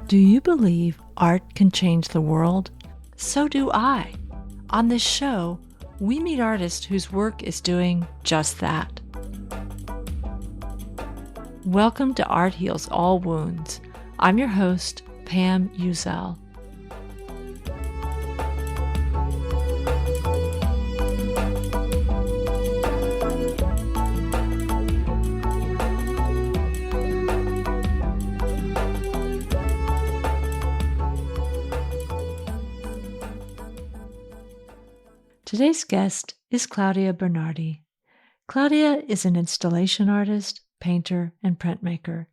Do you believe art can change the world? So do I. On this show, we meet artists whose work is doing just that. Welcome to Art Heals All Wounds. I'm your host, Pam Uzel. Today's guest is Claudia Bernardi. Claudia is an installation artist, painter, and printmaker.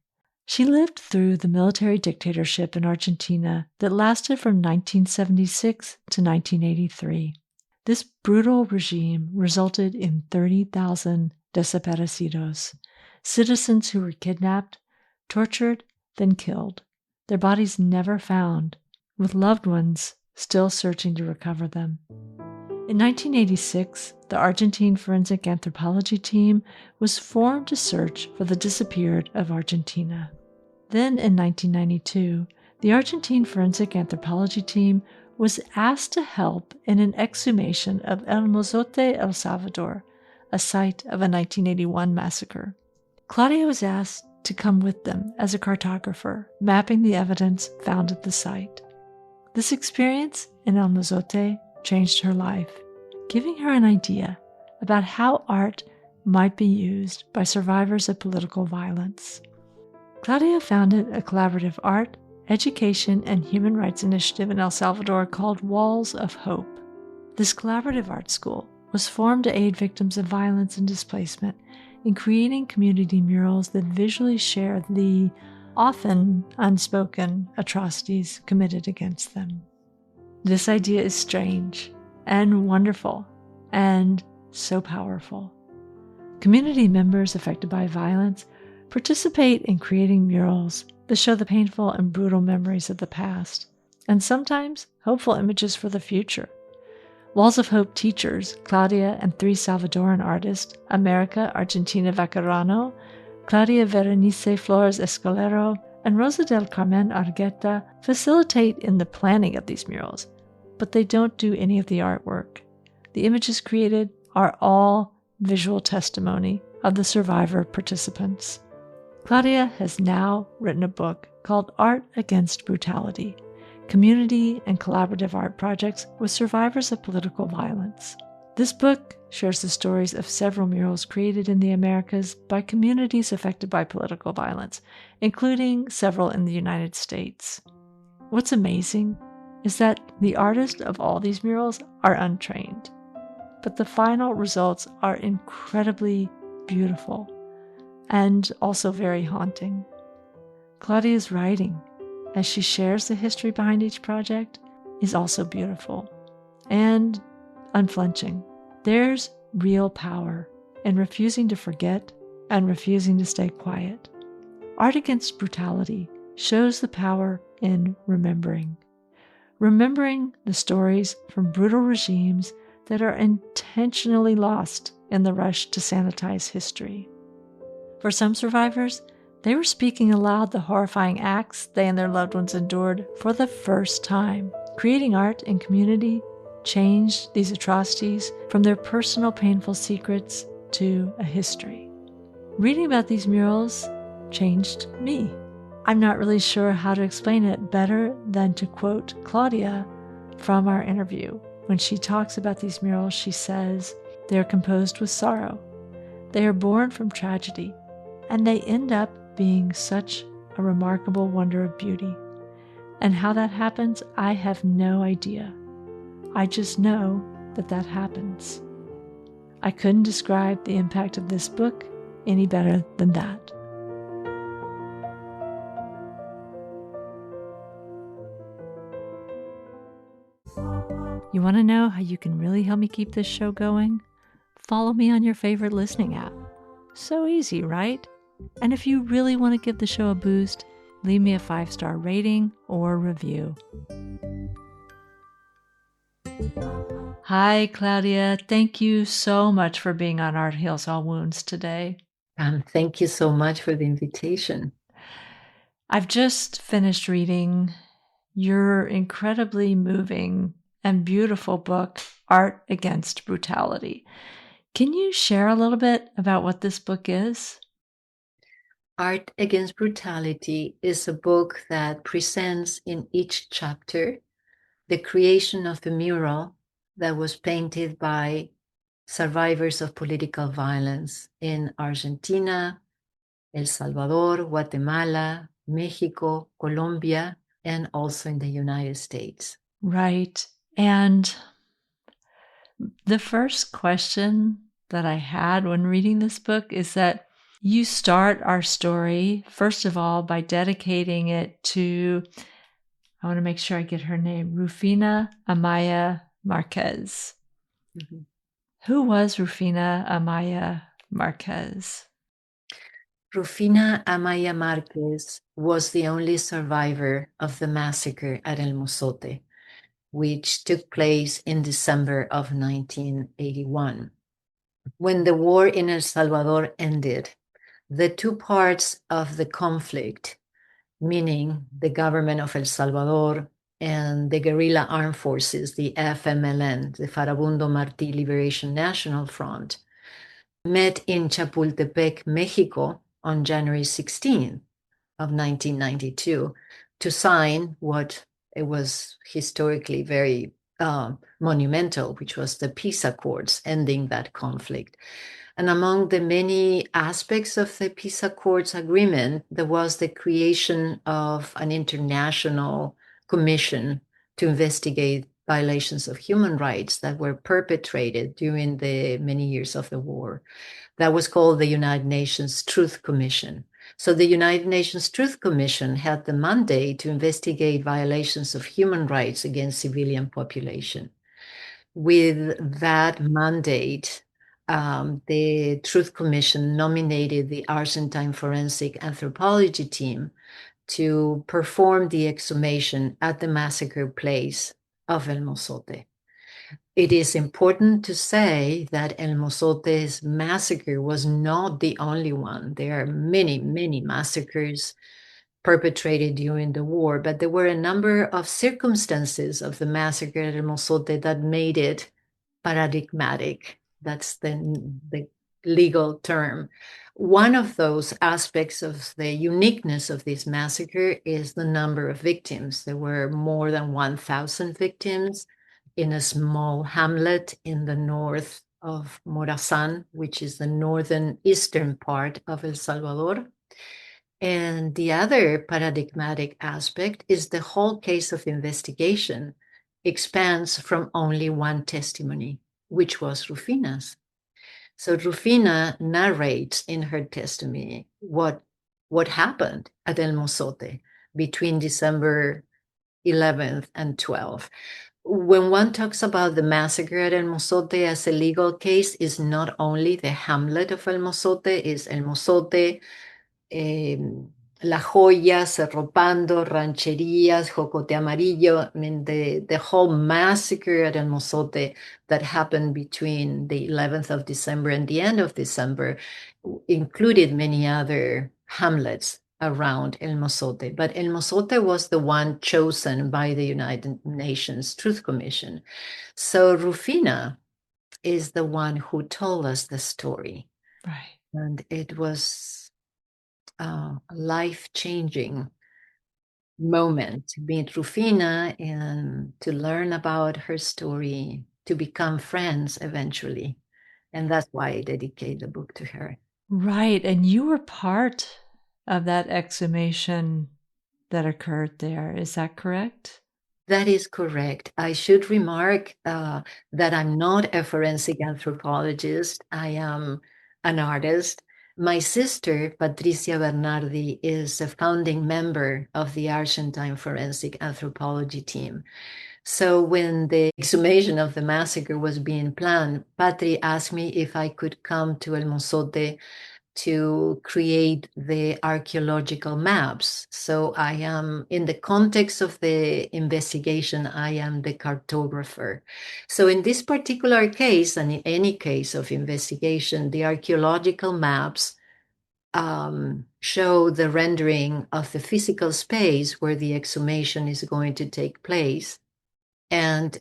She lived through the military dictatorship in Argentina that lasted from 1976 to 1983. This brutal regime resulted in 30,000 desaparecidos, citizens who were kidnapped, tortured, then killed, their bodies never found, with loved ones still searching to recover them. In 1986, the Argentine Forensic Anthropology Team was formed to search for the disappeared of Argentina. Then in 1992, the Argentine Forensic Anthropology Team was asked to help in an exhumation of El Mozoté, El Salvador, a site of a 1981 massacre. Claudia was asked to come with them as a cartographer, mapping the evidence found at the site. This experience in El Mozoté changed her life, giving her an idea about how art might be used by survivors of political violence. Claudia founded a collaborative art, education, and human rights initiative in El Salvador called Walls of Hope. This collaborative art school was formed to aid victims of violence and displacement in creating community murals that visually share the often unspoken atrocities committed against them. This idea is strange and wonderful and so powerful. Community members affected by violence participate in creating murals that show the painful and brutal memories of the past, and sometimes hopeful images for the future. Walls of Hope teachers, Claudia and three Salvadoran artists, America Argentina Vaquerano, Claudia Berenice Flores Escalero, and Rosa del Carmen Argueta, facilitate in the planning of these murals, but they don't do any of the artwork. The images created are all visual testimony of the survivor participants. Claudia has now written a book called Art Against Brutality, Community and Collaborative Art Projects with Survivors of Political Violence. This book shares the stories of several murals created in the Americas by communities affected by political violence, including several in the United States. What's amazing is that the artists of all these murals are untrained, but the final results are incredibly beautiful and also very haunting. Claudia's writing, as she shares the history behind each project, is also beautiful and unflinching. There's real power in refusing to forget and refusing to stay quiet. Art Against Brutality shows the power in remembering. Remembering the stories from brutal regimes that are intentionally lost in the rush to sanitize history. For some survivors, they were speaking aloud the horrifying acts they and their loved ones endured for the first time. Creating art in community changed these atrocities from their personal painful secrets to a history. Reading about these murals changed me. I'm not really sure how to explain it better than to quote Claudia from our interview. When she talks about these murals, she says, "They are composed with sorrow. They are born from tragedy, and they end up being such a remarkable wonder of beauty. And how that happens, I have no idea. I just know that that happens." I couldn't describe the impact of this book any better than that. You want to know how you can really help me keep this show going? Follow me on your favorite listening app. So easy, right? And if you really want to give the show a boost, leave me a 5-star rating or review. Hi, Claudia. Thank you so much for being on Art Heals All Wounds today. Thank you so much for the invitation. I've just finished reading your incredibly moving and beautiful book, Art Against Brutality. Can you share a little bit about what this book is? Art Against Brutality is a book that presents in each chapter the creation of a mural that was painted by survivors of political violence in Argentina, El Salvador, Guatemala, Mexico, Colombia, and also in the United States. Right. And the first question that I had when reading this book is that you start our story, first of all, by dedicating it to, I want to make sure I get her name, Rufina Amaya Marquez. Mhm. Who was Rufina Amaya Marquez? Rufina Amaya Marquez was the only survivor of the massacre at El Mozote, which took place in December of 1981. When the war in El Salvador ended, the two parts of the conflict, meaning the government of El Salvador and the guerrilla armed forces, the FMLN, the Farabundo Martí Liberation National Front, met in Chapultepec, Mexico on January 16th of 1992 to sign what it was historically very monumental, which was the peace accords ending that conflict. And among the many aspects of the peace accords agreement, there was the creation of an international commission to investigate violations of human rights that were perpetrated during the many years of the war. That was called the United Nations Truth Commission. So the United Nations Truth Commission had the mandate to investigate violations of human rights against civilian population. With that mandate, the Truth Commission nominated the Argentine Forensic Anthropology Team to perform the exhumation at the massacre place of El Mozote. It is important to say that El Mozote's massacre was not the only one. There are many, many massacres perpetrated during the war, but there were a number of circumstances of the massacre at El Mozote that made it paradigmatic. That's the legal term. One of those aspects of the uniqueness of this massacre is the number of victims. There were more than 1,000 victims in a small hamlet in the north of Morazan, which is the northern eastern part of El Salvador. And the other paradigmatic aspect is the whole case of investigation expands from only one testimony, which was Rufina's. So Rufina narrates in her testimony what happened at El Mozote between December 11th and 12th. When one talks about the massacre at El Mozote as a legal case, is not only the hamlet of El Mozote, is El Mozote, eh, La Joya, Cerro Pando, Rancherías, Jocote Amarillo. I mean, the whole massacre at El Mozote that happened between the 11th of December and the end of December included many other hamlets around El Mozote. But El Mozote was the one chosen by the United Nations Truth Commission. So Rufina is the one who told us the story. Right. And it was life-changing moment to meet Rufina and to learn about her story, to become friends eventually. And that's why I dedicate the book to her. Right. And you were part of that exhumation that occurred there. Is that correct? That is correct. I should remark that I'm not a forensic anthropologist. I am an artist. My sister, Patricia Bernardi, is a founding member of the Argentine Forensic Anthropology Team. So when the exhumation of the massacre was being planned, Patri asked me if I could come to El Mozote to create the archaeological maps. So I am, in the context of the investigation, I am the cartographer. So in this particular case, and in any case of investigation, the archaeological maps show the rendering of the physical space where the exhumation is going to take place. And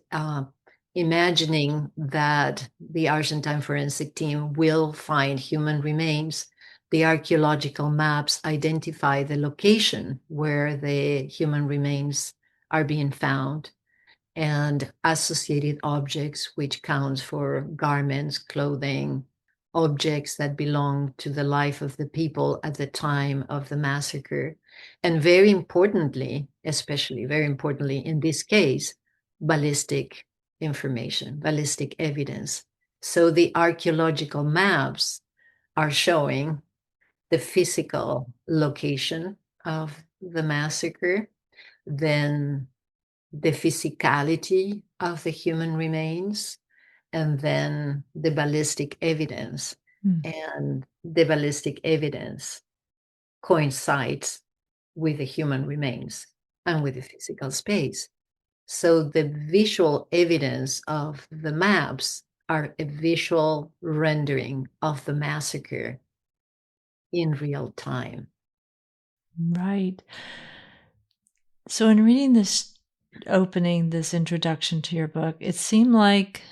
imagining that the Argentine Forensic Team will find human remains, the archaeological maps identify the location where the human remains are being found and associated objects, which counts for garments, clothing, objects that belong to the life of the people at the time of the massacre. And very importantly, especially very importantly in this case, ballistic information, ballistic evidence. So the archaeological maps are showing the physical location of the massacre, then the physicality of the human remains, and then the ballistic evidence. And the ballistic evidence coincides with the human remains and with the physical space. So the visual evidence of the maps are a visual rendering of the massacre in real time. Right. So, in reading this opening, this introduction to your book, it seemed like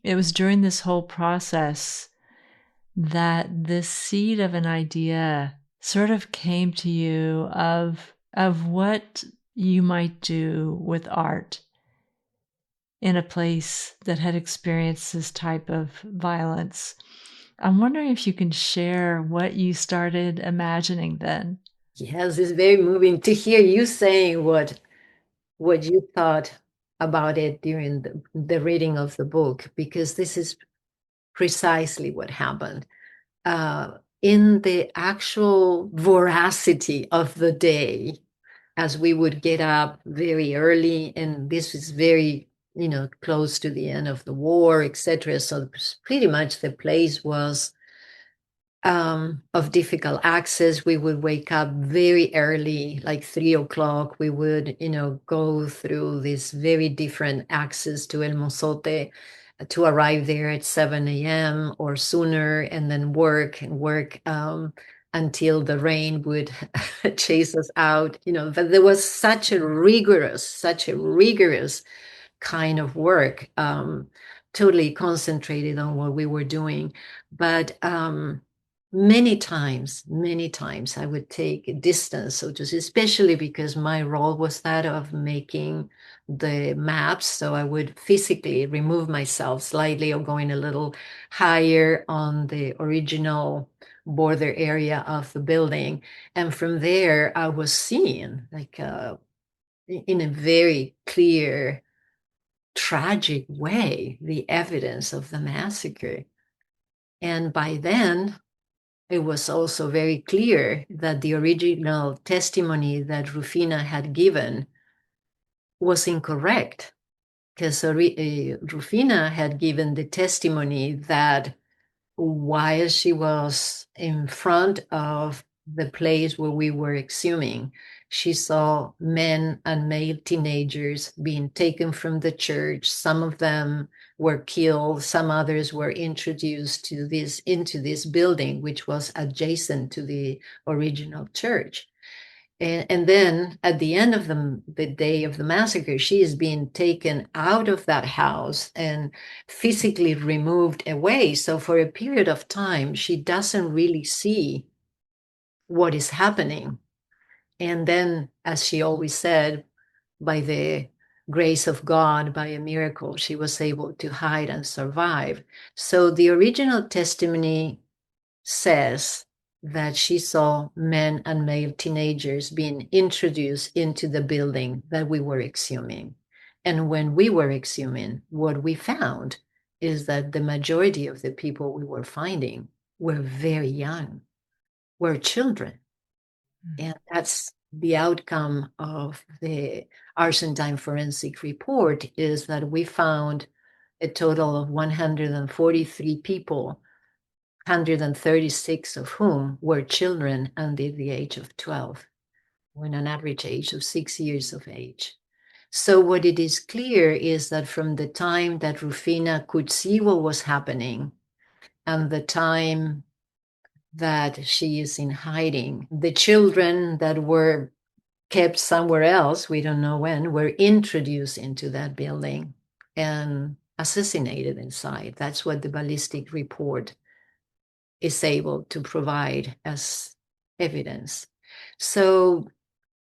it was during this whole process that this seed of an idea sort of came to you of what you might do with art in a place that had experienced this type of violence. I'm wondering if you can share what you started imagining then. Yes, it's very moving to hear you saying what you thought about it during the reading of the book, because this is precisely what happened. In the actual voracity of the day, as we would get up very early, and this is very, close to the end of the war, etc. So pretty much the place was of difficult access. We would wake up very early, like 3 o'clock. We would, go through this very different access to El Mozote to arrive there at 7 a.m. or sooner, and then work until the rain would chase us out. But there was such a rigorous kind of work, totally concentrated on what we were doing. But many times I would take a distance, so to say, especially because my role was that of making the maps. So I would physically remove myself slightly or going a little higher on the original border area of the building. And from there, I was seeing, like, in a very clear, tragic way, the evidence of the massacre. And by then, it was also very clear that the original testimony that Rufina had given was incorrect, because Rufina had given the testimony that while she was in front of the place where we were exhuming, she saw men and male teenagers being taken from the church. Some of them were killed. Some others were introduced into this building, which was adjacent to the original church. And then at the end of the day of the massacre, she is being taken out of that house and physically removed away. So for a period of time, she doesn't really see what is happening. And then, as she always said, by the grace of God, by a miracle, she was able to hide and survive. So the original testimony says that she saw men and male teenagers being introduced into the building that we were exhuming. And when we were exhuming, what we found is that the majority of the people we were finding were very young, were children. And that's the outcome of the Argentine forensic report, is that we found a total of 143 people 136 of whom were children under the age of 12, with an average age of 6 years of age. So what it is clear is that from the time that Rufina could see what was happening and the time that she is in hiding, the children that were kept somewhere else, we don't know when, were introduced into that building and assassinated inside. That's what the ballistic report is able to provide as evidence. So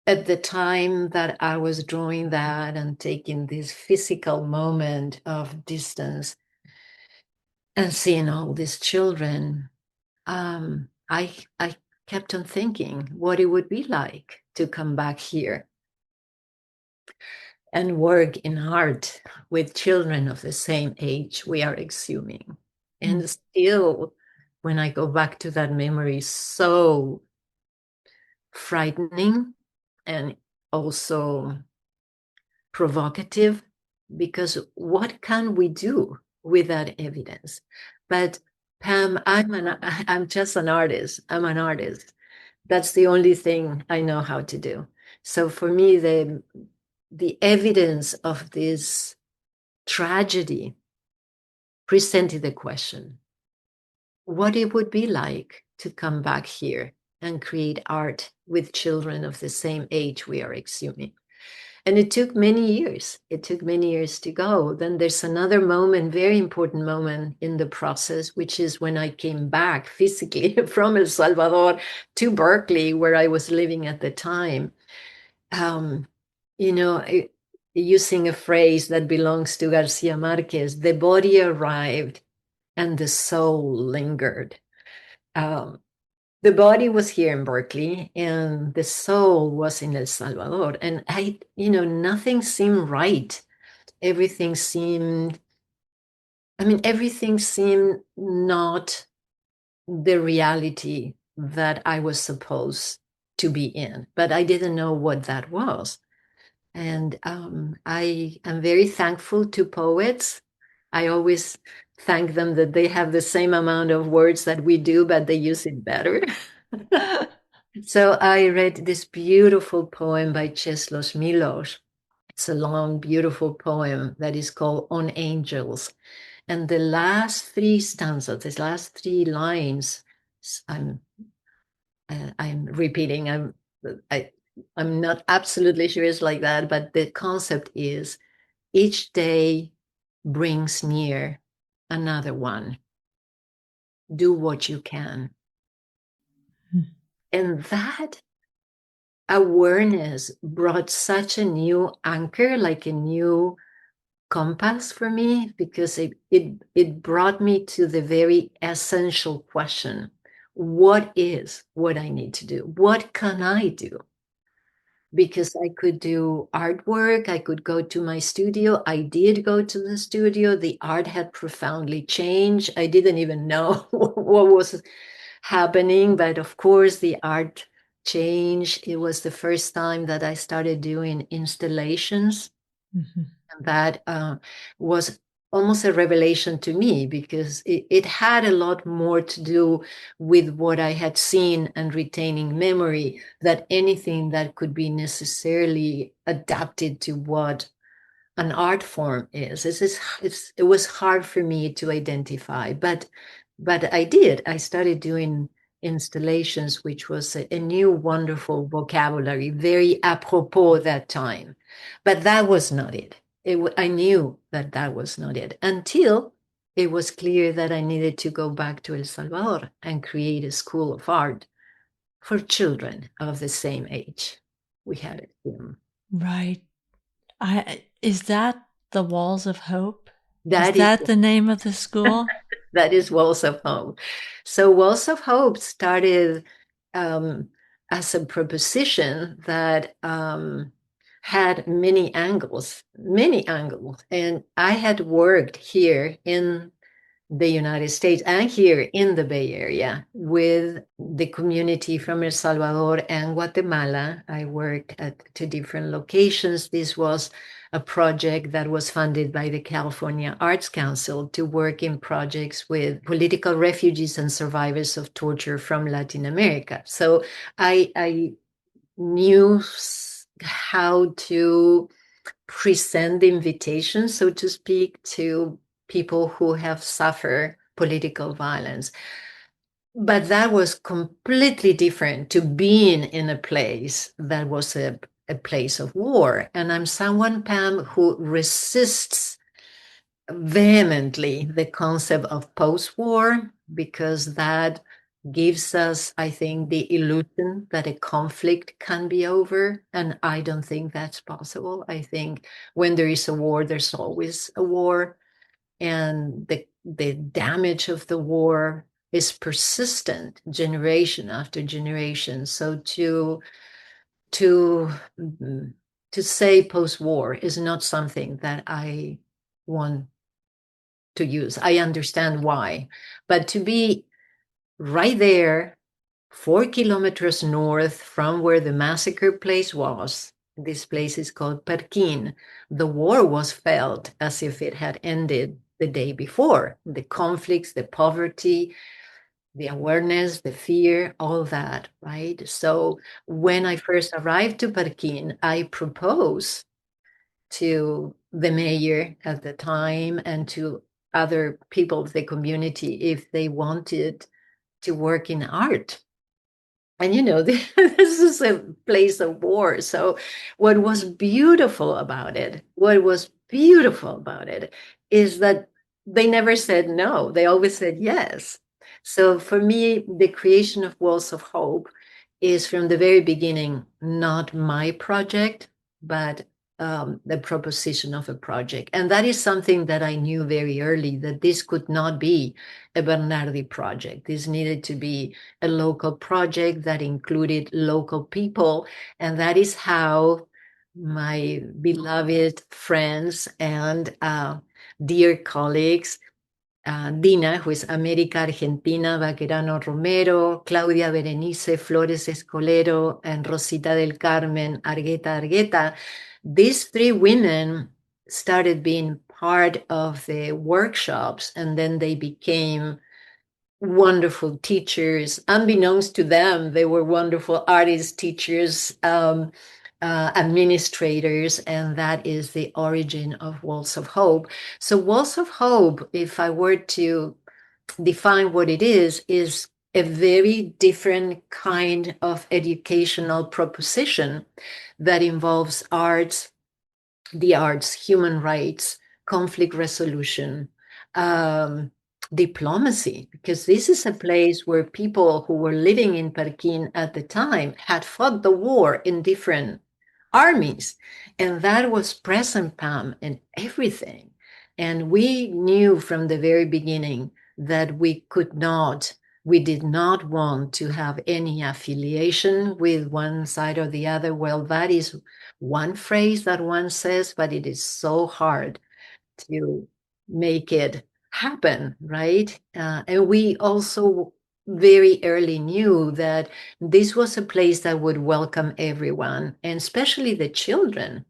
at the time that I was drawing that and taking this physical moment of distance and seeing all these children, I kept on thinking what it would be like to come back here and work in art with children of the same age we are exhuming. And still, when I go back to that memory, so frightening and also provocative, because what can we do with that evidence? But Pam, I'm just an artist. I'm an artist. That's the only thing I know how to do. So for me, the evidence of this tragedy presented the question, what it would be like to come back here and create art with children of the same age we are exhuming. And it took many years. It took many years to go. Then there's another moment, very important moment in the process, which is when I came back physically from El Salvador to Berkeley, where I was living at the time. Using a phrase that belongs to Garcia Marquez, the body arrived and the soul lingered. The body was here in Berkeley and the soul was in El Salvador. And nothing seemed right. Everything seemed not the reality that I was supposed to be in, but I didn't know what that was. And I am very thankful to poets. I always thank them that they have the same amount of words that we do, but they use it better. So I read this beautiful poem by Czesław Miłosz. It's a long, beautiful poem that is called On Angels. And the last three stanzas, the last three lines, I'm repeating. I'm not absolutely sure it's like that, but the concept is each day brings near another one. Do what you can. And that awareness brought such a new anchor, like a new compass for me, because it brought me to the very essential question. What is what I need to do? What can I do? Because I could do artwork, I could go to my studio. I did go to the studio. The art had profoundly changed. I didn't even know what was happening, but of course the art changed. It was the first time that I started doing installations. Mm-hmm. And that was almost a revelation to me, because it had a lot more to do with what I had seen and retaining memory than anything that could be necessarily adapted to what an art form is. It was hard for me to identify, but I did. I started doing installations, which was a new wonderful vocabulary, very apropos that time. But that was not it. I knew that that was not it until it was clear that I needed to go back to El Salvador and create a school of art for children of the same age. We had it. Right. Is that the Walls of Hope? Is that the name of the school? That is Walls of Hope. So Walls of Hope started as a proposition that had many angles. And I had worked here in the United States and here in the Bay Area with the community from El Salvador and Guatemala. I worked at two different locations. This was a project that was funded by the California Arts Council to work in projects with political refugees and survivors of torture from Latin America. So I knew how to present the invitation, so to speak, to people who have suffered political violence. But that was completely different to being in a place that was a place of war. And I'm someone, Pam, who resists vehemently the concept of post-war, because that gives us, I think, the illusion that a conflict can be over. And I don't think that's possible. I think when there is a war, there's always a war. And the damage of the war is persistent generation after generation. So to say post-war is not something that I want to use. I understand why, but to be right there, 4 kilometers north from where the massacre place was, this place is called Perquin, the war was felt as if it had ended the day before. The conflicts, the poverty, the awareness, the fear, all that, right? So when I first arrived to Perquin, I proposed to the mayor at the time and to other people of the community if they wanted to work in art. And this is a place of war. So what was beautiful about it is that they never said no. They always said yes. So for me, the creation of Walls of Hope is from the very beginning not my project, but the proposition of a project. And that is something that I knew very early, that this could not be a Bernardi project. This needed to be a local project that included local people. And that is how my beloved friends and dear colleagues, Dina, who is América Argentina Baquerano Romero, Claudia Berenice Flores Escolero, and Rosita del Carmen Argueta, these three women started being part of the workshops, and then they became wonderful teachers. Unbeknownst to them, they were wonderful artists, teachers, administrators, and that is the origin of Walls of Hope. So Walls of Hope, if I were to define what it is a very different kind of educational proposition that involves arts, the arts, human rights, conflict resolution, diplomacy, because this is a place where people who were living in Perquin at the time had fought the war in different armies. And that was present, Pam, in everything. And we knew from the very beginning that we did not want to have any affiliation with one side or the other. Well, that is one phrase that one says, but it is so hard to make it happen, right? And we also very early knew that this was a place that would welcome everyone, and especially the children.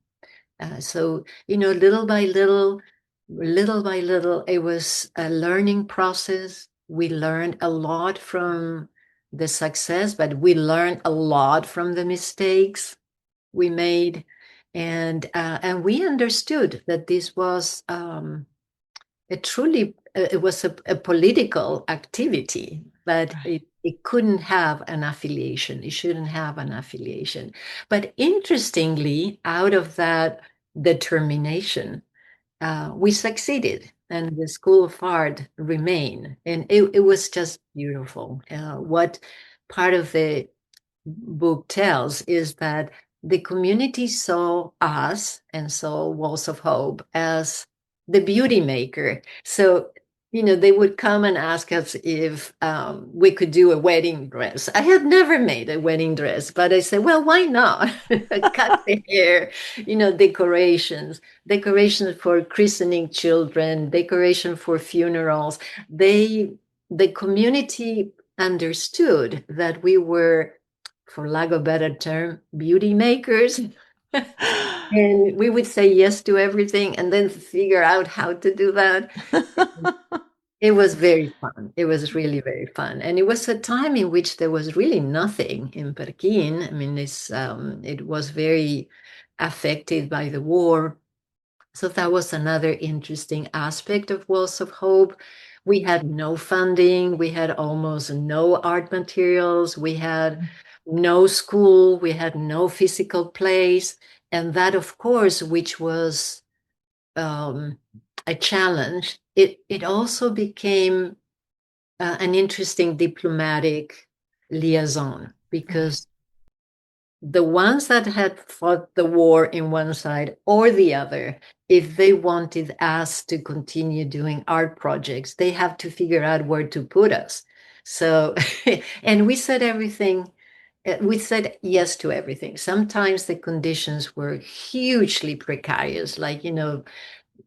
So, little by little, it was a learning process. We learned a lot from the success, but we learned a lot from the mistakes we made. And we understood that this was it was a political activity, but it couldn't have an affiliation. It shouldn't have an affiliation. But interestingly, out of that determination, we succeeded, and the School of Art remained. And it was just beautiful. What part of the book tells is that the community saw us and saw Walls of Hope as the beauty maker. So, they would come and ask us if we could do a wedding dress. I had never made a wedding dress, but I said, well, why not? Cut the hair, decorations for christening children, decoration for funerals. The community understood that we were, for lack of a better term, beauty makers. And we would say yes to everything and then figure out how to do that. It was very fun. It was really very fun. And it was a time in which there was really nothing in Perquin. I mean, it was very affected by the war. So that was another interesting aspect of Walls of Hope. We had no funding. We had almost no art materials. We had no school. We had no physical place. And that, of course, which was a challenge, it also became an interesting diplomatic liaison because the ones that had fought the war in one side or the other, if they wanted us to continue doing art projects, they have to figure out where to put us. So, and we said everything. We said yes to everything. Sometimes the conditions were hugely precarious, like,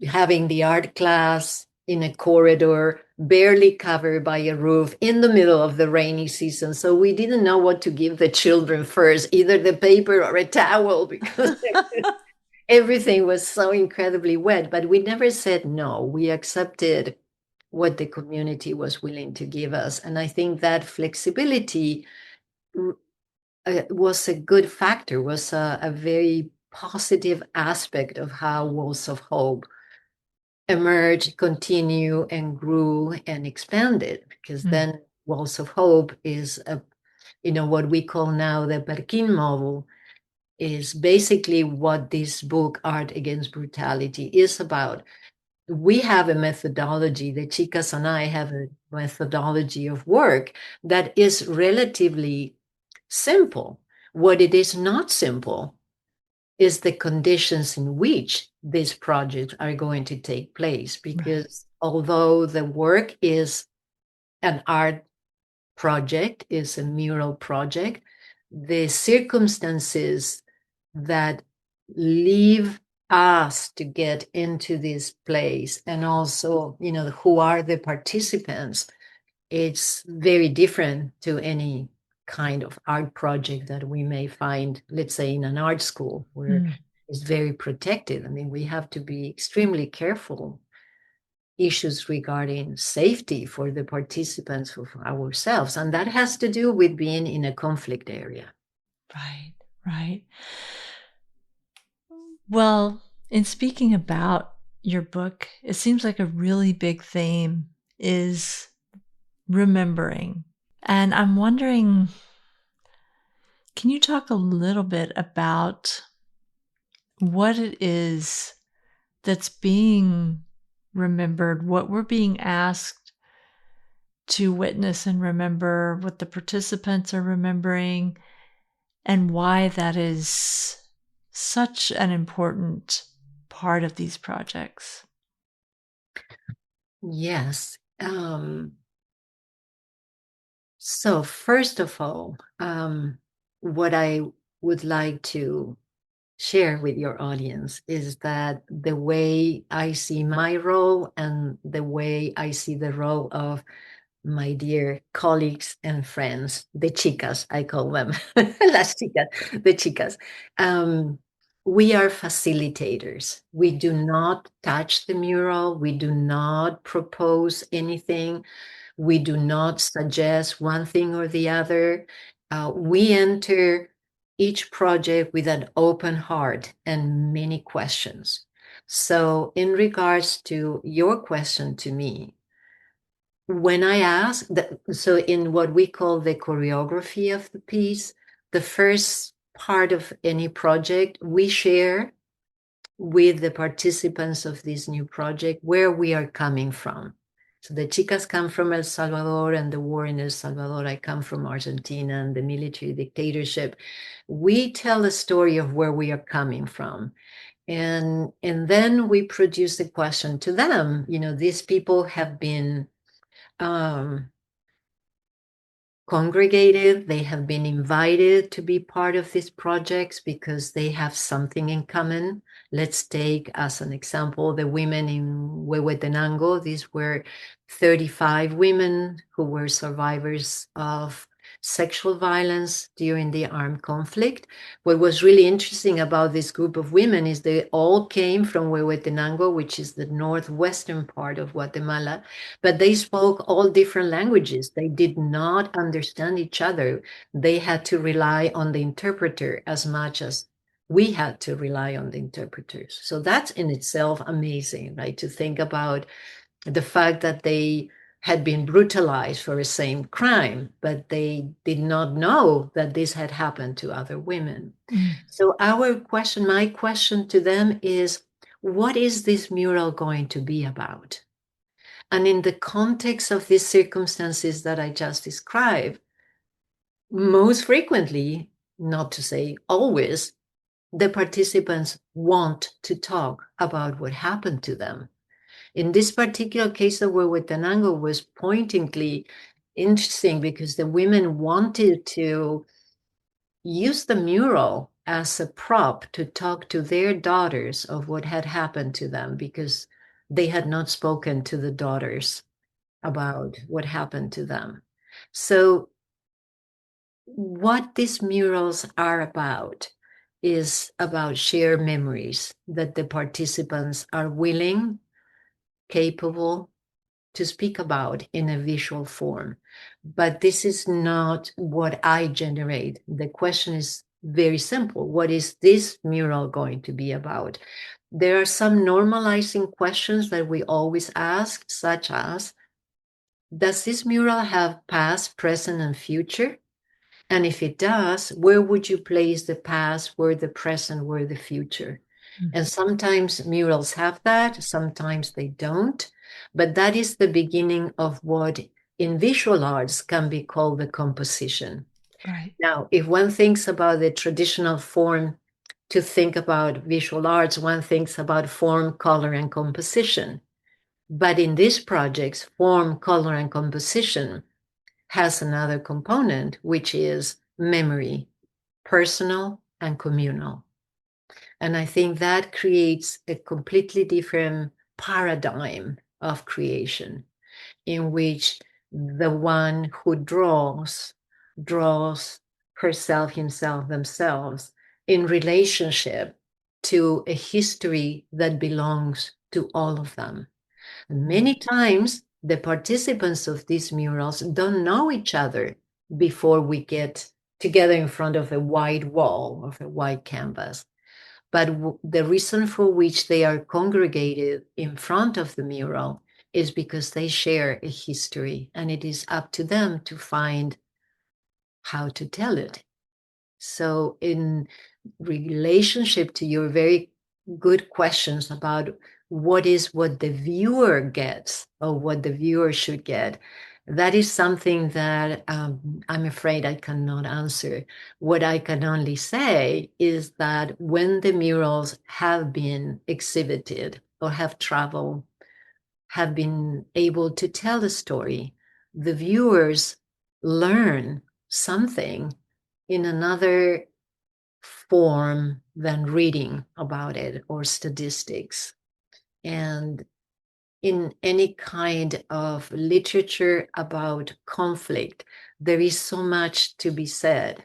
having the art class in a corridor, barely covered by a roof in the middle of the rainy season. So we didn't know what to give the children first, either the paper or a towel, because everything was so incredibly wet. But we never said no. We accepted what the community was willing to give us. And I think that flexibility was a good factor, was a very positive aspect of how Walls of Hope emerged, continue, and grew and expanded. Because then Walls of Hope is what we call now the Perquin model, is basically what this book, Art Against Brutality, is about. We have a methodology, the chicas and I have a methodology of work that is relatively simple. What it is not simple is the conditions in which these projects are going to take place. Because although the work is an art project, is a mural project, the circumstances that leave us to get into this place, and also, who are the participants, it's very different to any kind of art project that we may find, let's say, in an art school, where it's very protected. I mean, we have to be extremely careful. Issues regarding safety for the participants, for ourselves. And that has to do with being in a conflict area. Right. Well, in speaking about your book, it seems like a really big theme is remembering. And I'm wondering, can you talk a little bit about what it is that's being remembered, what we're being asked to witness and remember, what the participants are remembering, and why that is such an important part of these projects? Yes. So first of all, what I would like to share with your audience is that the way I see my role and the way I see the role of my dear colleagues and friends, the chicas, I call them, las chicas, the chicas. We are facilitators. We do not touch the mural. We do not propose anything. We do not suggest one thing or the other. We enter each project with an open heart and many questions. So, in regards to your question to me, when I ask that, so in what we call the choreography of the piece, the first part of any project, we share with the participants of this new project where we are coming from. So the chicas come from El Salvador and the war in El Salvador. I come from Argentina and the military dictatorship. We tell a story of where we are coming from. And then we produce a question to them. These people have been congregated, they have been invited to be part of these projects because they have something in common. Let's take as an example the women in Huehuetenango. These were 35 women who were survivors of sexual violence during the armed conflict. What was really interesting about this group of women is they all came from Huehuetenango, which is the northwestern part of Guatemala, but they spoke all different languages. They did not understand each other. They had to rely on the interpreter as much as we had to rely on the interpreters. So that's in itself amazing, right? To think about the fact that they had been brutalized for the same crime, but they did not know that this had happened to other women. So my question to them is, what is this mural going to be about? And in the context of these circumstances that I just described, most frequently, not to say always, the participants want to talk about what happened to them. In this particular case of Huehuetenango was pointedly interesting because the women wanted to use the mural as a prop to talk to their daughters of what had happened to them, because they had not spoken to the daughters about what happened to them. So what these murals are about is about shared memories that the participants are willing, capable to speak about in a visual form. But this is not what I generate. The question is very simple. What is this mural going to be about? There are some normalizing questions that we always ask, such as, does this mural have past, present, and future? And if it does, where would you place the past, where the present, where the future? And sometimes murals have that, sometimes they don't. But that is the beginning of what in visual arts can be called the composition. Right. Now, if one thinks about the traditional form to think about visual arts, one thinks about form, color, and composition. But in these projects, form, color, and composition has another component, which is memory, personal and communal. And I think that creates a completely different paradigm of creation, in which the one who draws herself, himself, themselves in relationship to a history that belongs to all of them. And many times, the participants of these murals don't know each other before we get together in front of a white wall, of a white canvas. But the reason for which they are congregated in front of the mural is because they share a history, and it is up to them to find how to tell it. So in relationship to your very good questions about what the viewer gets or what the viewer should get, that is something that I'm afraid I cannot answer. What I can only say is that when the murals have been exhibited or have traveled, have been able to tell the story, the viewers learn something in another form than reading about it or statistics. And in any kind of literature about conflict, there is so much to be said,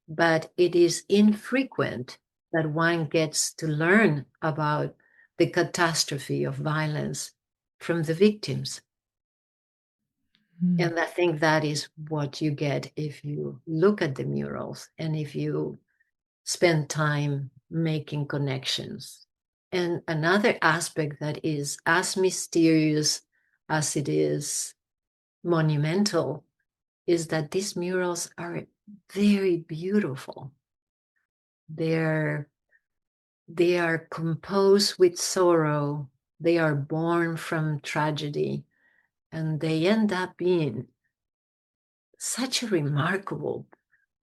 but it is infrequent that one gets to learn about the catastrophe of violence from the victims. And I think that is what you get if you look at the murals and if you spend time making connections. And another aspect that is as mysterious as it is monumental is that these murals are very beautiful. They are composed with sorrow. They are born from tragedy, and they end up being such a remarkable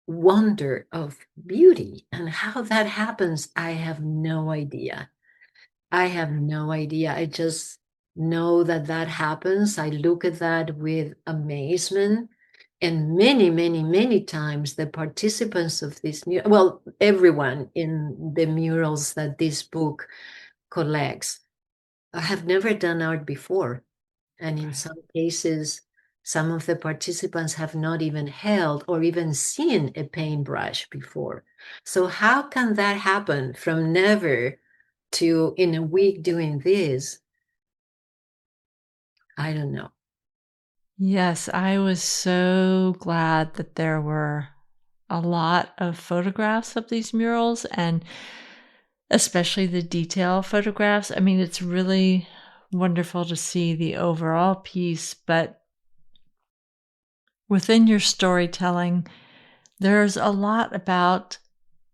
wonder of beauty. And how that happens, I have no idea. I just know that that happens. I look at that with amazement. And many, many, many times the participants of this, everyone in the murals that this book collects have never done art before. And in some cases, Some of the participants have not even held or even seen a paintbrush before. So how can that happen from never to in a week doing this? I don't know. Yes, I was so glad that there were a lot of photographs of these murals, and especially the detail photographs. I mean, it's really wonderful to see the overall piece, but within your storytelling, there's a lot about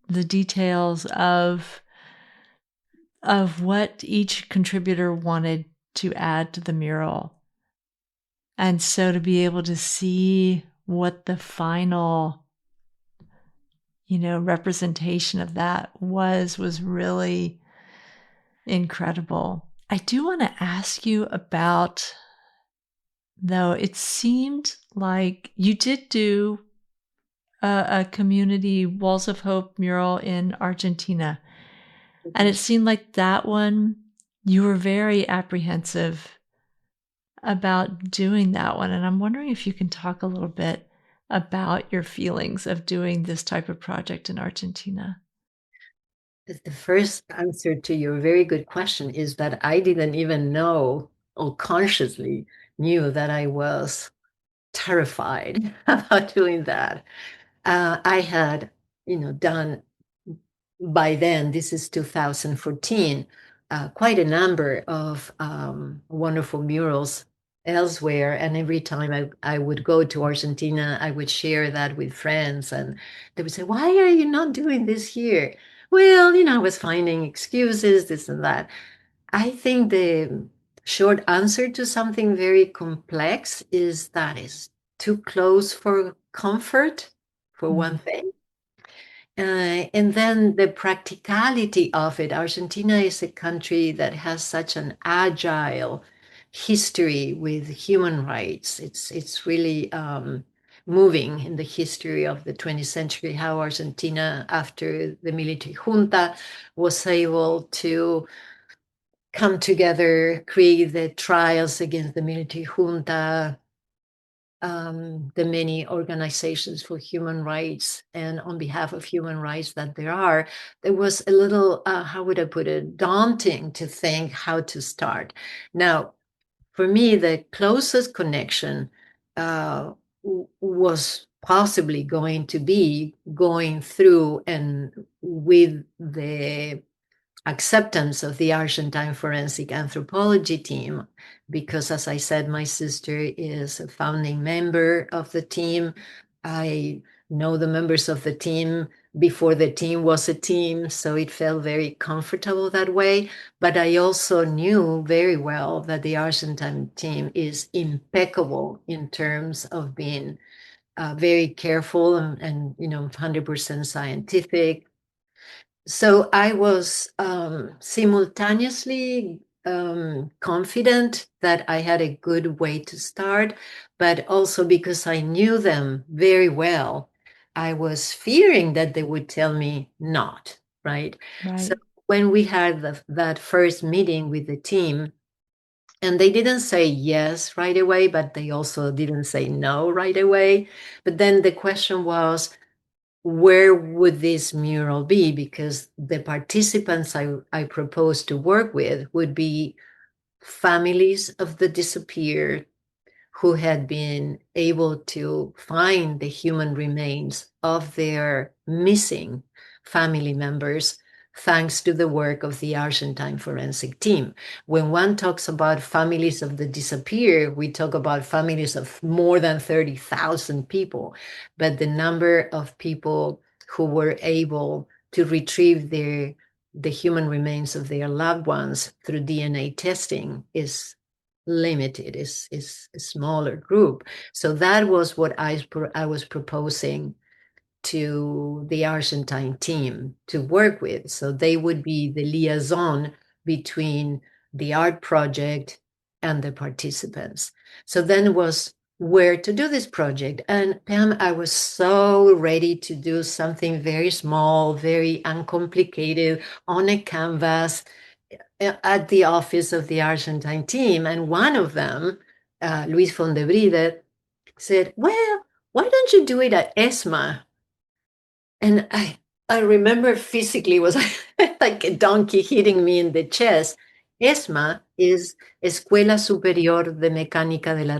the details of what each contributor wanted to add to the mural. And so to be able to see what the final, representation of that was really incredible. I do want to ask you about, though, it seemed like you did do a community Walls of Hope mural in Argentina. And it seemed like that one, you were very apprehensive about doing that one. And I'm wondering if you can talk a little bit about your feelings of doing this type of project in Argentina. The first answer to your very good question is that I didn't even know or consciously knew that I was terrified about doing that. I had, done by then, this is 2014, quite a number of wonderful murals elsewhere. And every time I would go to Argentina, I would share that with friends. And they would say, why are you not doing this here? Well, I was finding excuses, this and that. I think the short answer to something very complex is that it's too close for comfort, for one thing. And then the practicality of it. Argentina is a country that has such an agile history with human rights. It's really moving in the history of the 20th century, how Argentina, after the military junta, was able to come together, create the trials against the military junta, the many organizations for human rights and on behalf of human rights that there was a little, how would I put it, daunting to think how to start. Now, for me, the closest connection was possibly going to be going through and with the acceptance of the Argentine Forensic Anthropology Team, because, as I said, my sister is a founding member of the team. I know the members of the team before the team was a team, so it felt very comfortable that way. But I also knew very well that the Argentine team is impeccable in terms of being very careful and 100% scientific. So I was simultaneously confident that I had a good way to start, but also because I knew them very well, I was fearing that they would tell me not, right? So Right. when we had that first meeting with the team, and they didn't say yes right away, but they also didn't say no right away. But then the question was, where would this mural be? Because the participants I proposed to work with would be families of the disappeared who had been able to find the human remains of their missing family members thanks to the work of the Argentine Forensic Team. When one talks about families of the disappeared, we talk about families of more than 30,000 people, but the number of people who were able to retrieve the human remains of their loved ones through DNA testing is limited, is a smaller group. So that was what I was proposing to the Argentine team to work with. So they would be the liaison between the art project and the participants. So then it was where to do this project. And Pam, I was so ready to do something very small, very uncomplicated on a canvas at the office of the Argentine team. And one of them, Luis Fondebride, said, well, why don't you do it at ESMA? And I remember physically was like a donkey hitting me in the chest. ESMA is Escuela Superior de Mecánica de la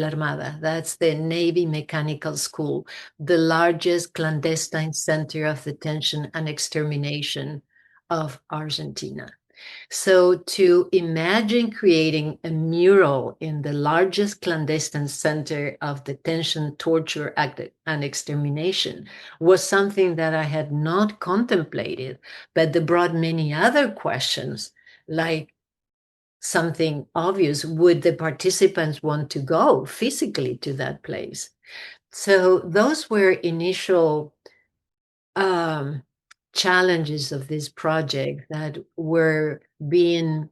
Armada. That's the Navy Mechanical School, the largest clandestine center of detention and extermination of Argentina. So to imagine creating a mural in the largest clandestine center of detention, torture, and extermination was something that I had not contemplated, but that brought many other questions, like something obvious. Would the participants want to go physically to that place? So those were initial um, challenges of this project that were being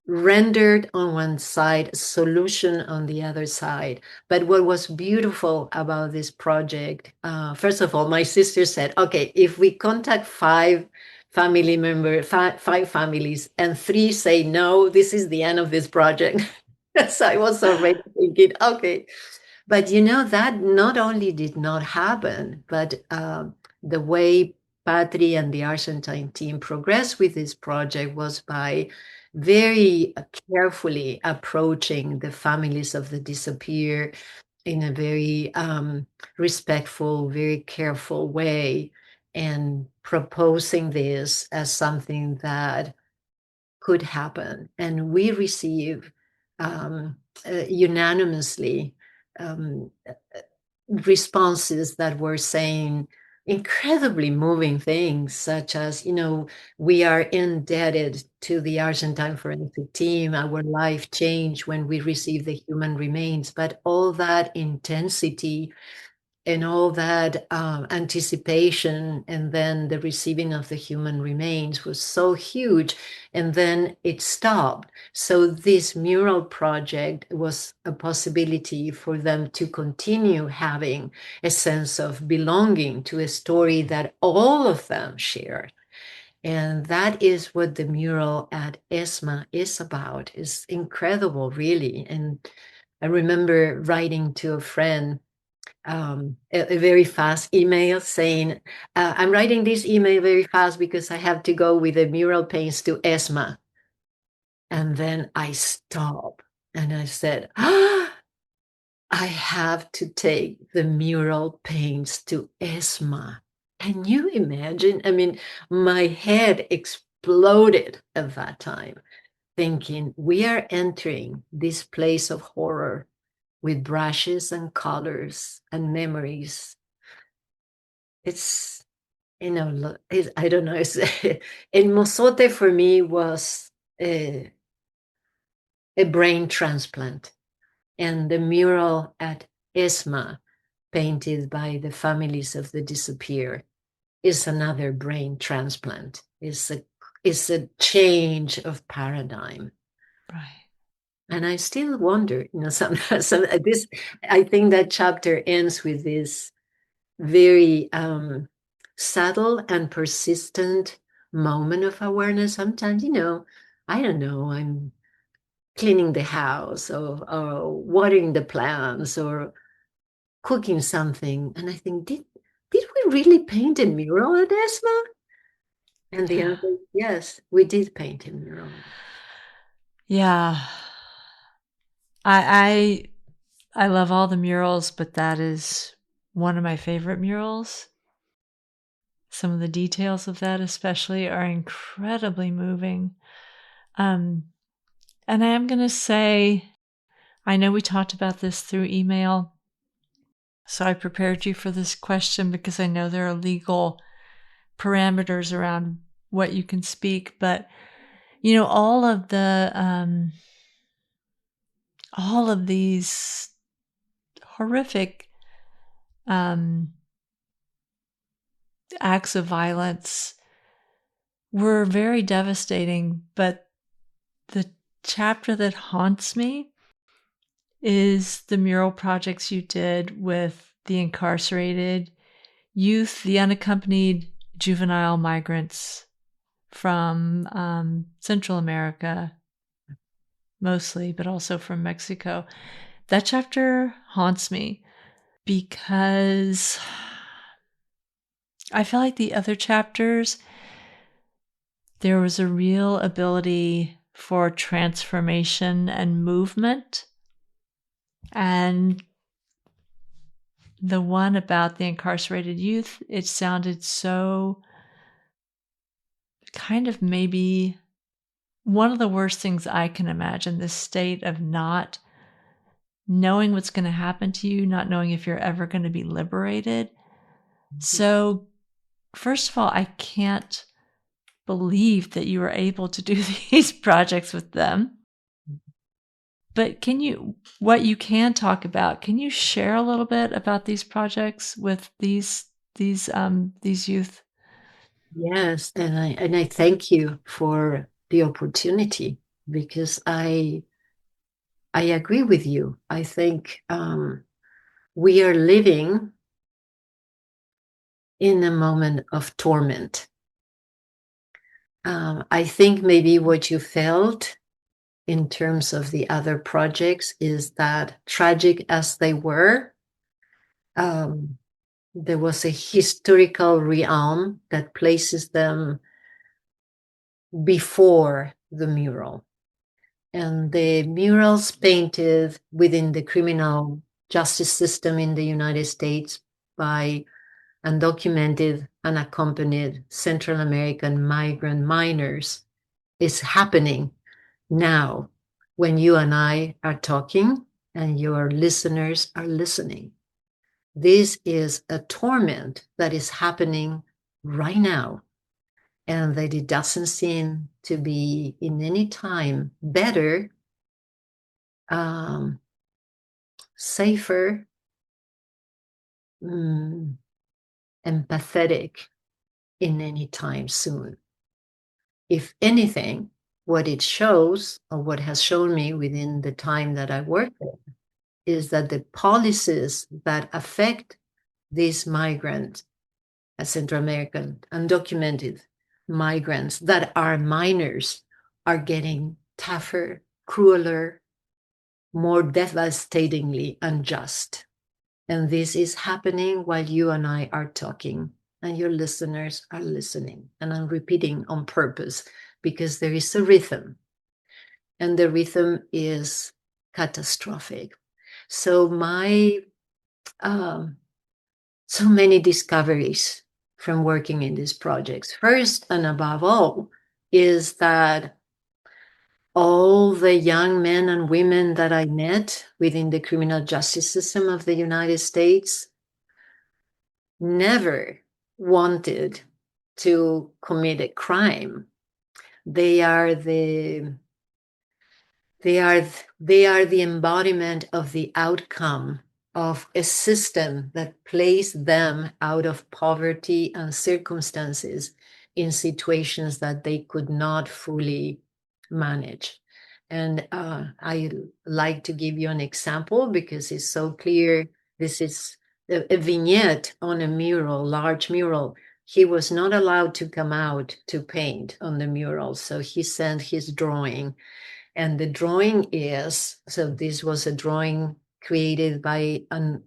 rendered on one side, solution on the other side. But what was beautiful about this project, first of all, my sister said, okay, if we contact five family members, five families, and three say no, this is the end of this project. So I was already thinking, okay. But that not only did not happen, but the way Patri and the Argentine team progressed with this project was by very carefully approaching the families of the disappeared in a very respectful, very careful way, and proposing this as something that could happen. And we receive unanimously um, responses that were saying incredibly moving things, such as, we are indebted to the Argentine Forensic Team. Our life changed when we received the human remains, but all that intensity and all that anticipation and then the receiving of the human remains was so huge, and then it stopped. So this mural project was a possibility for them to continue having a sense of belonging to a story that all of them shared. And that is what the mural at ESMA is about. It's incredible, really. And I remember writing to a friend a very fast email saying, I'm writing this email very fast because I have to go with the mural paints to ESMA. And then I stopped and I said, I have to take the mural paints to ESMA. Can you imagine? I mean, my head exploded at that time, thinking we are entering this place of horror with brushes and colors and memories. It's, I don't know. And Mozoté for me was a brain transplant. And the mural at ESMA, painted by the families of the disappeared, is another brain transplant. It's a change of paradigm. Right. And I still wonder, this, I think that chapter ends with this very subtle and persistent moment of awareness. Sometimes, I don't know, I'm cleaning the house or watering the plants or cooking something. And I think, did we really paint a mural at ESMA? And the answer is yes, we did paint a mural. Yeah. I love all the murals, but that is one of my favorite murals. Some of the details of that especially are incredibly moving. And I am going to say, I know we talked about this through email, so I prepared you for this question because I know there are legal parameters around what you can speak, but all of these horrific acts of violence were very devastating, but the chapter that haunts me is the mural projects you did with the incarcerated youth, the unaccompanied juvenile migrants from Central America, mostly, but also from Mexico. That chapter haunts me because I feel like the other chapters, there was a real ability for transformation and movement. And the one about the incarcerated youth, it sounded so kind of maybe one of the worst things I can imagine, this state of not knowing what's going to happen to you, not knowing if you're ever going to be liberated. So, first of all, I can't believe that you were able to do these projects with them. But what you can talk about, can you share a little bit about these projects with these youth? Yes, and I thank you for the opportunity, because I agree with you. I think we are living in a moment of torment. I think maybe what you felt in terms of the other projects is that, tragic as they were, there was a historical realm that places them before the mural. And the murals painted within the criminal justice system in the United States by undocumented, unaccompanied Central American migrant minors is happening now when you and I are talking and your listeners are listening. This is a torment that is happening right now, and that it doesn't seem to be in any time better, safer, empathetic in any time soon. If anything, what it shows, or what has shown me within the time that I work there, is that the policies that affect these migrant, Central American undocumented migrants that are minors, are getting tougher, crueler, more devastatingly unjust. And this is happening while you and I are talking, and your listeners are listening. And I'm repeating on purpose because there is a rhythm, and the rhythm is catastrophic. So so many discoveries from working in these projects. First and above all is that all the young men and women that I met within the criminal justice system of the United States never wanted to commit a crime. They are the embodiment of the outcome of a system that placed them out of poverty and circumstances in situations that they could not fully manage. And I like to give you an example because it's so clear. This is a vignette on a mural, large mural. He was not allowed to come out to paint on the mural, so he sent his drawing. And the drawing so this was a drawing created by a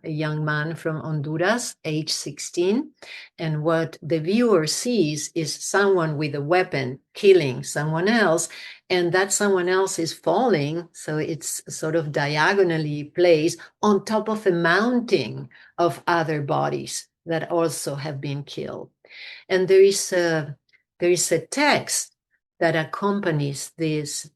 young man from Honduras, age 16. And what the viewer sees is someone with a weapon killing someone else, and that someone else is falling. So it's sort of diagonally placed on top of a mounting of other bodies that also have been killed. And there is a text that accompanies this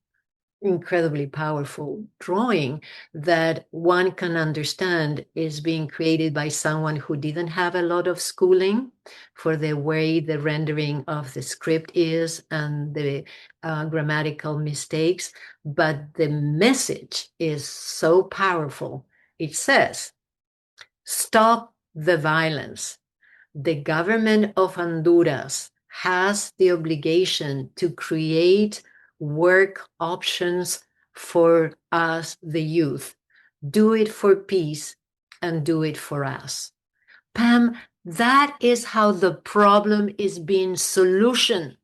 incredibly powerful drawing that one can understand is being created by someone who didn't have a lot of schooling for the way the rendering of the script is and the grammatical mistakes. But the message is so powerful. It says, "Stop the violence. The government of Honduras has the obligation to create work options for us, the youth. Do it for peace and do it for us." Pam, that is how the problem is being solutioned.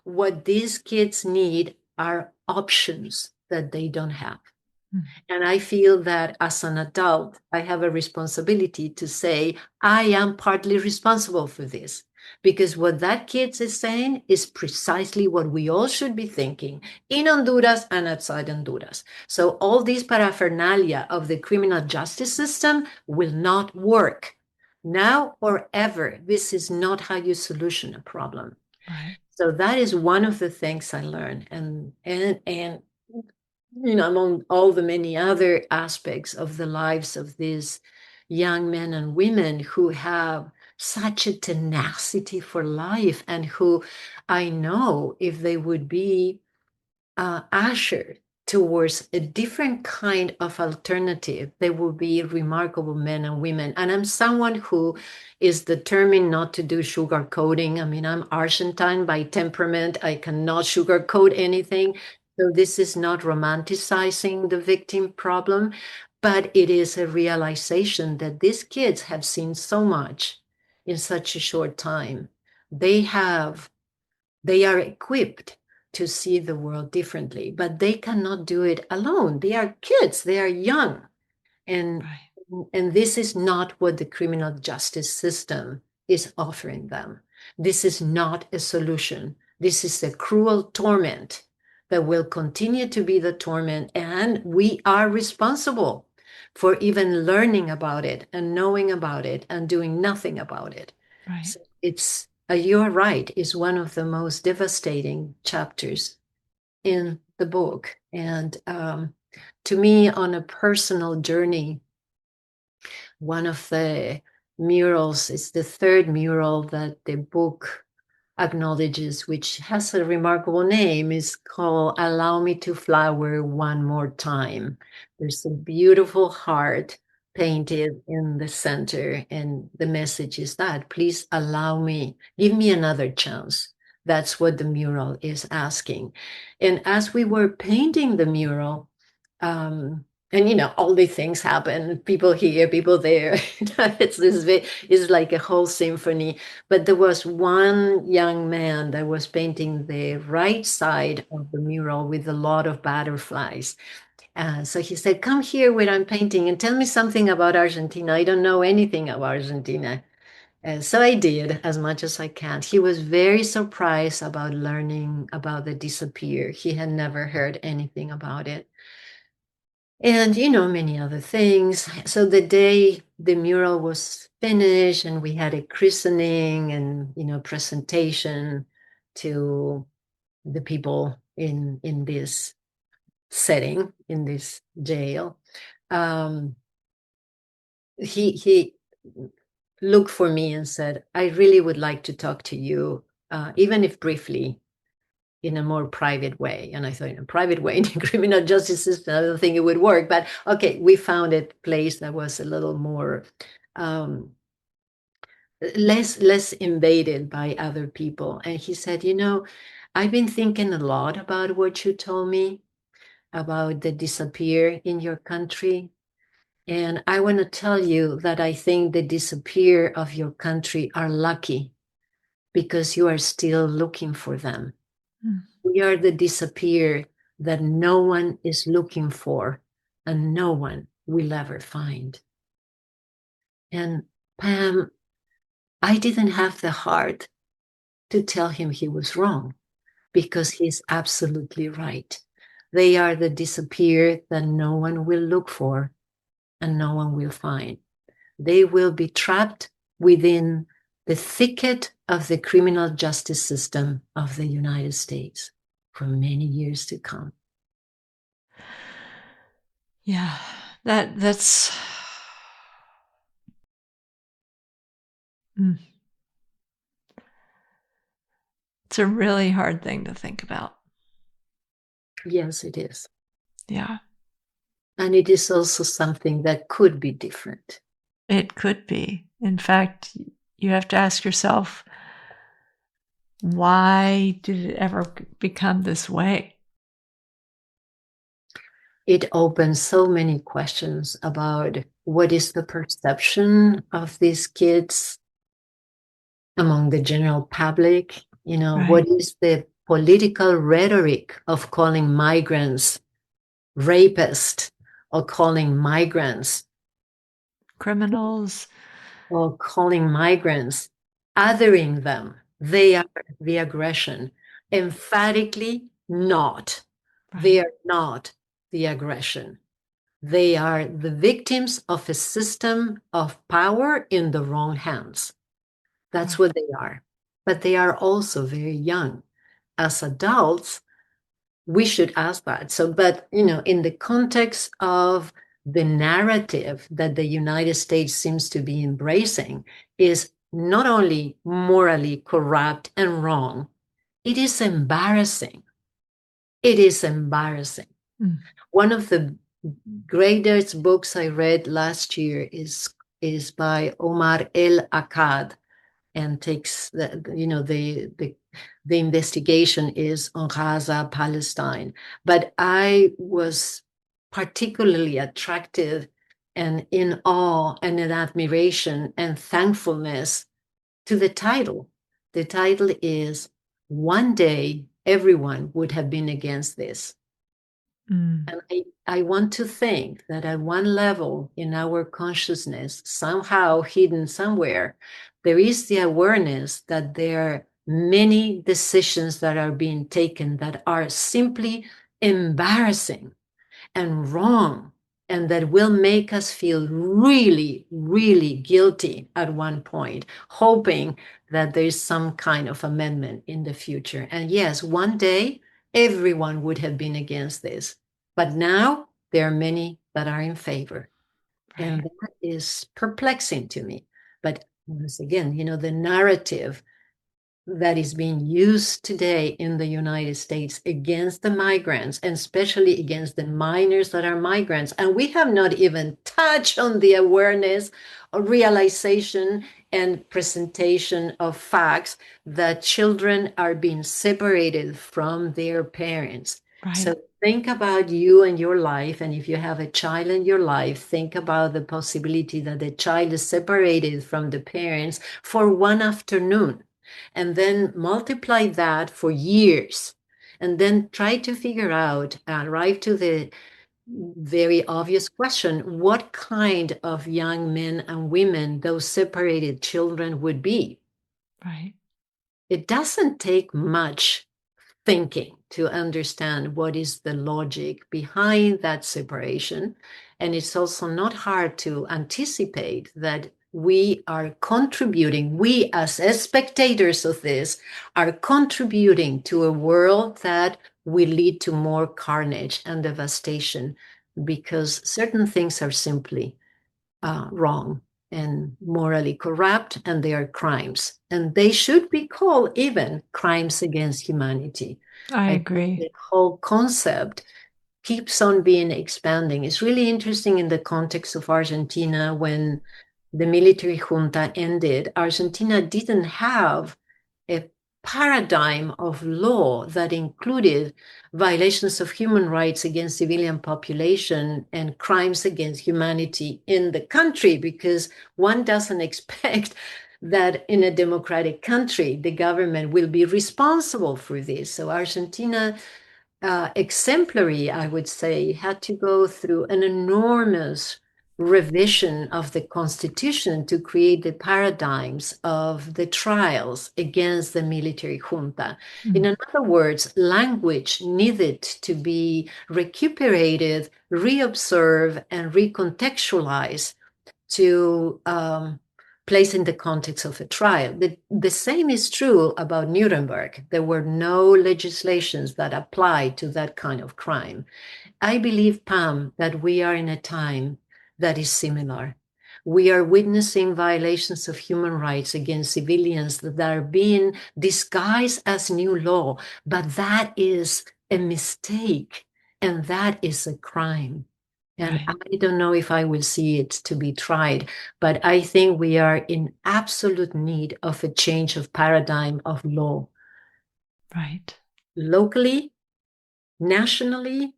What these kids need are options that they don't have. Mm. And I feel that as an adult, I have a responsibility to say, I am partly responsible for this. Because what that kid is saying is precisely what we all should be thinking in Honduras and outside Honduras. So all this paraphernalia of the criminal justice system will not work now or ever. This is not how you solution a problem. Right. So that is one of the things I learned. And among all the many other aspects of the lives of these young men and women who have such a tenacity for life, and who I know if they would be ushered towards a different kind of alternative, they will be remarkable men and women. And I'm someone who is determined not to do sugarcoating. I mean, I'm Argentine by temperament. I cannot sugarcoat anything. So this is not romanticizing the victim problem, but it is a realization that these kids have seen so much in such a short time. They are equipped to see the world differently, but they cannot do it alone. They are kids, they are young. And, Right. and this is not what the criminal justice system is offering them. This is not a solution. This is a cruel torment that will continue to be the torment. And we are responsible for even learning about it and knowing about it and doing nothing about it. Right. So you're right, is one of the most devastating chapters in the book. And to me, on a personal journey, one of the murals is the third mural that the book acknowledges, which has a remarkable name, is called Allow Me to Flower One More Time. There's a beautiful heart painted in the center, and the message is that, please allow me, give me another chance. That's what the mural is asking. And as we were painting the mural, and all the things happen, people here, people there. It's like a whole symphony. But there was one young man that was painting the right side of the mural with a lot of butterflies. So he said, come here where I'm painting and tell me something about Argentina. I don't know anything about Argentina. So I did as much as I can. He was very surprised about learning about the disappear. He had never heard anything about it. And, many other things. So the day the mural was finished and we had a christening and, presentation to the people in this setting, in this jail, he looked for me and said, I really would like to talk to you, even if briefly, in a more private way. And I thought, in a private way in the criminal justice system, I don't think it would work. But okay, we found a place that was a little more less invaded by other people. And he said, I've been thinking a lot about what you told me about the disappear in your country. And I want to tell you that I think the disappear of your country are lucky because you are still looking for them. Mm. We are the disappear that no one is looking for and no one will ever find. And Pam, I didn't have the heart to tell him he was wrong because he's absolutely right. They are the disappear that no one will look for and no one will find. They will be trapped within the thicket of the criminal justice system of the United States for many years to come. Yeah, that's it's a really hard thing to think about. Yes, it is. Yeah. And it is also something that could be different. It could be. In fact, you have to ask yourself, why did it ever become this way? It opens so many questions about what is the perception of these kids among the general public. Right. What is the political rhetoric of calling migrants rapists or calling migrants, Criminals. or calling migrants, othering them. They are the aggression. Emphatically not. They Right. are not the aggression. They are the victims of a system of power in the wrong hands. That's Right. what they are. But they are also very young. As adults, we should ask that. So, but, in the context of the narrative that the United States seems to be embracing is not only morally corrupt and wrong, it is embarrassing. It is embarrassing. Mm. One of the greatest books I read last year is by Omar El Akkad, and takes the investigation is on Gaza, Palestine. But I was particularly attracted and in awe and in admiration and thankfulness to the title. The title is One Day Everyone Would Have Been Against This. Mm. And I want to think that at one level in our consciousness, somehow hidden somewhere, there is the awareness that there are many decisions that are being taken that are simply embarrassing and wrong, and that will make us feel really, really guilty at one point, hoping that there's some kind of amendment in the future. And yes, one day everyone would have been against this. But now there are many that are in favor. Right. And that is perplexing to me. But once again, the narrative that is being used today in the United States against the migrants, and especially against the minors that are migrants. And we have not even touched on the awareness or realization and presentation of facts that children are being separated from their parents. Right. So think about you and your life. And if you have a child in your life, think about the possibility that the child is separated from the parents for one afternoon. And then multiply that for years. And then try to figure out, arrive to the very obvious question, what kind of young men and women those separated children would be. Right. It doesn't take much thinking to understand what is the logic behind that separation. And it's also not hard to anticipate that we are contributing, we as spectators of this, are contributing to a world that will lead to more carnage and devastation, because certain things are simply wrong and morally corrupt, and they are crimes. And they should be called even crimes against humanity. I I think agree. the whole concept keeps on being expanding. It's really interesting in the context of Argentina. When the military junta ended, Argentina didn't have a paradigm of law that included violations of human rights against civilian population and crimes against humanity in the country, because one doesn't expect that in a democratic country the government will be responsible for this. So Argentina, exemplary, I would say, had to go through an enormous revision of the constitution to create the paradigms of the trials against the military junta. In other words, language needed to be recuperated, reobserved, and recontextualized to place in the context of a trial. The same is true about Nuremberg. There were no legislations that applied to that kind of crime. I believe, Pam, that we are in a time that is similar. We are witnessing violations of human rights against civilians that are being disguised as new law, but that is a mistake, and that is a crime. And Right. I don't know if I will see it to be tried, but I think we are in absolute need of a change of paradigm of law. Right. Locally, nationally,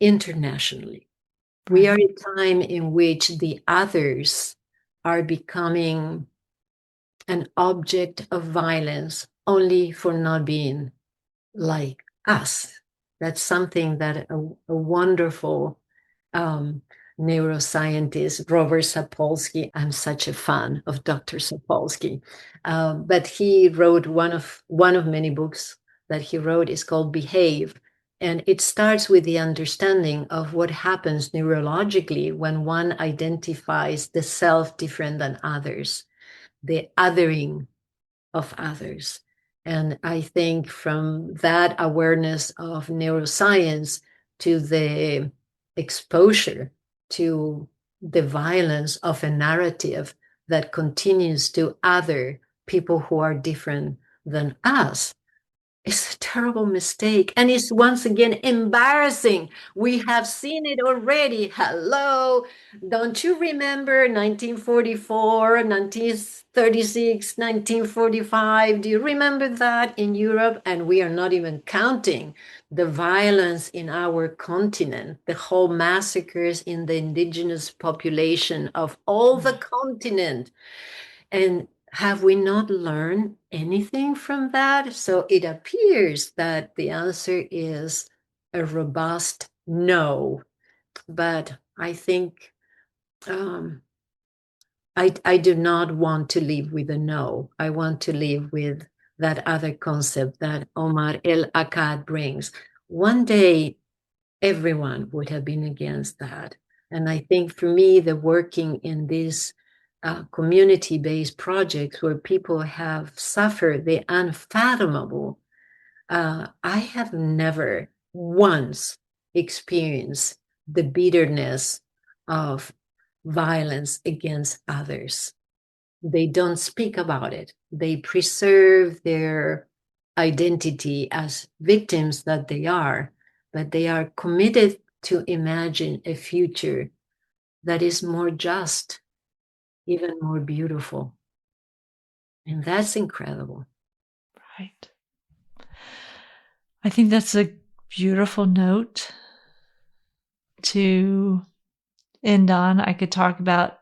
internationally. We are Right. in a time in which the others are becoming an object of violence only for not being like us. That's something that a wonderful neuroscientist, Robert Sapolsky. I'm such a fan of Dr. Sapolsky. But he wrote one of many books that he wrote is called Behave. And it starts with the understanding of what happens neurologically when one identifies the self different than others, the othering of others. And I think from that awareness of neuroscience to the exposure to the violence of a narrative that continues to other people who are different than us, it's a terrible mistake. And it's once again embarrassing. We have seen it already. Hello. Don't you remember 1944, 1936, 1945? Do you remember that in Europe? And we are not even counting the violence in our continent, the whole massacres in the indigenous population of all the continent. And have we not learned anything from that? So it appears that the answer is a robust no. But I think I do not want to live with a no. I want to live with that other concept that Omar El Akkad brings. One day, everyone would have been against that. And I think for me, the working in these community-based projects where people have suffered the unfathomable, I have never once experienced the bitterness of violence against others. They don't speak about it. They preserve their identity as victims that they are, but they are committed to imagine a future that is more just, even more beautiful. And that's incredible. Right. I think that's a beautiful note to end on. I could talk about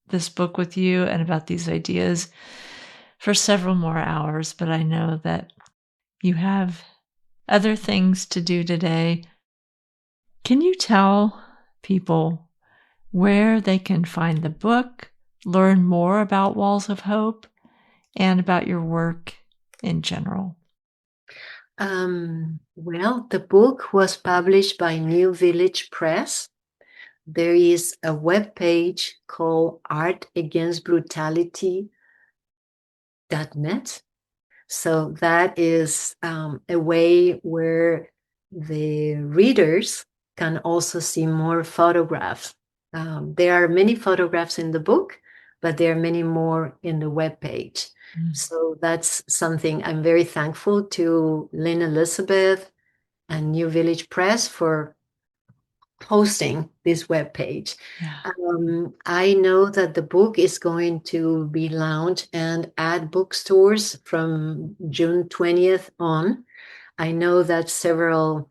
this book with you and about these ideas for several more hours, but I know that you have other things to do today. Can you tell people where they can find the book, learn more about Walls of Hope, and about your work in general? Well, the book was published by New Village Press. There is a web page called Art Against Brutality .net. So that is a way where the readers can also see more photographs. There are many photographs in the book, but there are many more in the webpage. So that's something I'm very thankful to Lynn Elizabeth and New Village Press for posting this webpage. Yeah. I know that the book is going to be launched and at bookstores from June 20th on. I know that several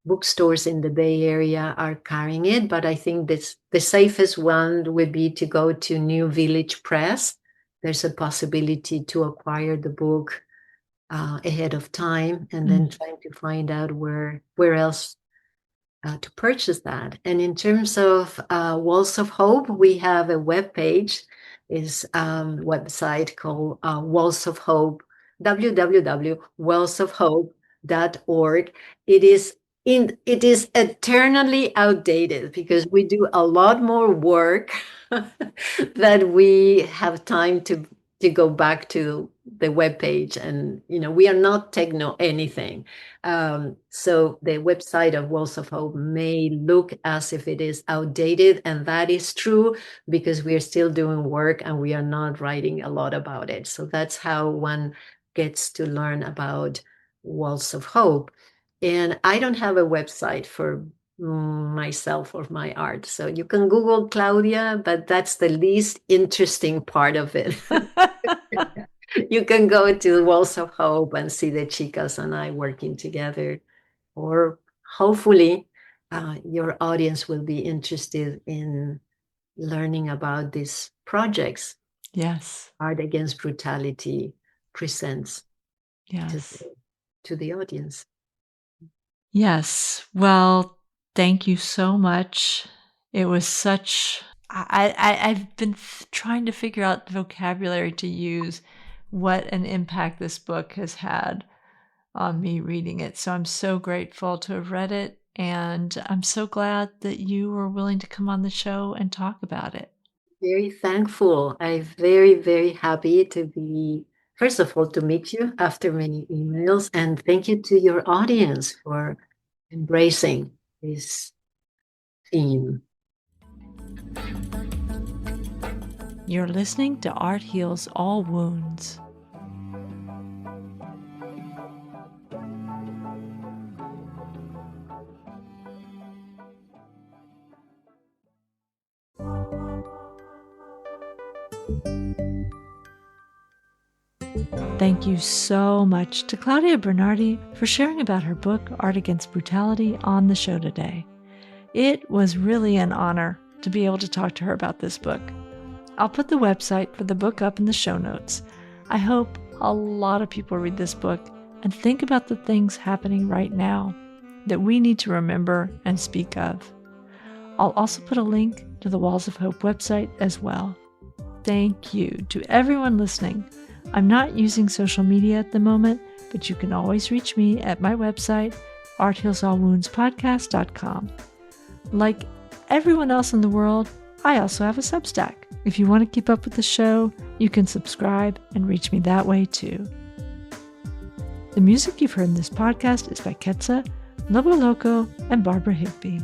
bookstores in the Bay Area are carrying it, but I think the safest one would be to go to New Village Press. There's a possibility to acquire the book ahead of time and then trying to find out where else to purchase that. And in terms of Walls of Hope, we have a webpage, is website called Walls of Hope, www.wellsofhope.org. It is eternally outdated because we do a lot more work that we have time to go back to the webpage, and we are not techno anything. So the website of Walls of Hope may look as if it is outdated, and that is true because we are still doing work and we are not writing a lot about it. So that's how one gets to learn about Walls of Hope. And I don't have a website for myself or my art. So you can Google Claudia, but that's the least interesting part of it. You can go to Walls of Hope and see the chicas and I working together. Or hopefully your audience will be interested in learning about these projects. Yes. Art Against Brutality presents Yes. to the audience. Yes. Well, Thank you so much. It was such... I've been trying to figure out the vocabulary to use, what an impact this book has had on me reading it. So I'm so grateful to have read it, and I'm so glad that you were willing to come on the show and talk about it. Very thankful. I'm very, very happy to be, first of all, to meet you after many emails, and thank you to your audience for embracing this theme. You're listening to Art Heals All Wounds. Thank you so much to Claudia Bernardi for sharing about her book, Art Against Brutality, on the show today. It was really an honor to be able to talk to her about this book. I'll put the website for the book up in the show notes. I hope a lot of people read this book and think about the things happening right now that we need to remember and speak of. I'll also put a link to the Walls of Hope website as well. Thank you to everyone listening. I'm not using social media at the moment, but you can always reach me at my website, arthealsallwoundspodcast.com. Like everyone else in the world, I also have a Substack. If you want to keep up with the show, you can subscribe and reach me that way too. The music you've heard in this podcast is by Ketsa, Lobo Loco, and Barbara Higby.